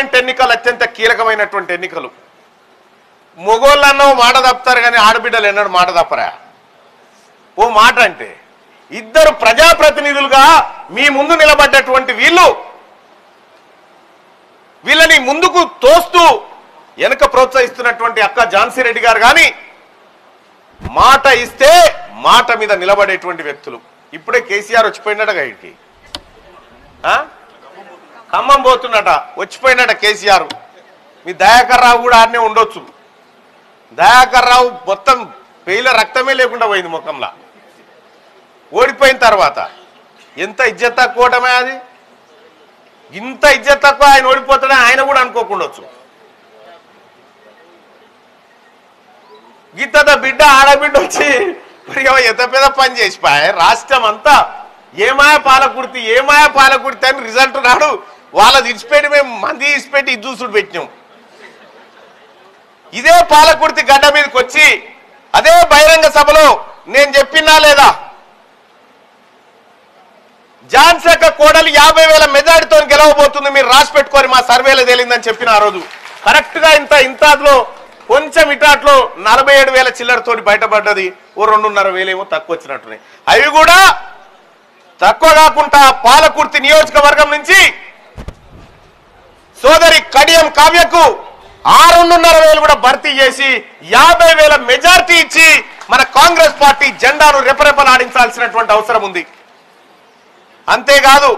Parliament ఎన్నికలు అత్యంత కీలకమైనటువంటి ఎన్నికలు. మొగోళ్ళన్నో మాట తప్పుతారు కానీ ఆడబిడ్డలు ఎన్నడూ మాట తప్పరా? ఓ మాట అంటే ఇద్దరు ప్రజాప్రతినిధులుగా మీ ముందు నిలబడ్డటువంటి వీళ్ళని ముందుకు తోస్తూ వెనక ప్రోత్సహిస్తున్నటువంటి అక్క ఝాన్సీ రెడ్డి గారు కానీ మాట ఇస్తే మాట మీద నిలబడేటువంటి వ్యక్తులు. ఇప్పుడే కేసీఆర్ వచ్చిపోయినట్టుగా ఇంటికి ఖమ్మం పోతున్నట, వచ్చిపోయినట కేసీఆర్. మీ దయాకర్ రావు కూడా ఆడనే ఉండొచ్చు. దయాకర్ రావు మొత్తం పేయిల రక్తమే లేకుండా పోయింది ముఖంలో. ఓడిపోయిన తర్వాత ఎంత ఇజ్జత్ తక్కువటమే అది. ఇంత ఇజ్జత్ తక్కువ ఆయన ఓడిపోతాడని ఆయన కూడా అనుకోకుండొచ్చు. గీత బిడ్డ ఆడబిడ్డ వచ్చి ఎంత పెద్ద పని చేసిపోయా. రాష్ట్రం అంతా ఏమాయ పాలకుర్తి అని రిజల్ట్ నాడు వాళ్ళది ఇడిచిపెట్టి మేము మంది ఇడిచిపెట్టి ఇది చూసుడు పెట్టినాం. ఇదే పాలకుర్తి గడ్డ మీదకి వచ్చి అదే బహిరంగ సభలో నేను చెప్పినా లేదా ఝాన్సీ అక్క కోడలు 50,000 మెజార్టీతో గెలవబోతుంది, మీరు రాసి పెట్టుకోని మా సర్వేలో తేలిందని చెప్పిన ఆ రోజు కరెక్ట్ గా ఇంతలో కొంచెం ఇటాట్లో 47,000 చిల్లరతోటి బయటపడ్డది. ఓ 2,500 ఏమో తక్కువ వచ్చినట్టున్నాయి. అవి కూడా తక్కువ కాకుండా పాలకుర్తి నియోజకవర్గం నుంచి సోదరి కడియం కావ్యకు 6,500 కూడా భర్తీ చేసి 50,000 మెజార్టీ ఇచ్చి మన కాంగ్రెస్ పార్టీ జెండాను రెపరెపలాడించాల్సినటువంటి అవసరం ఉంది. అంతేకాదు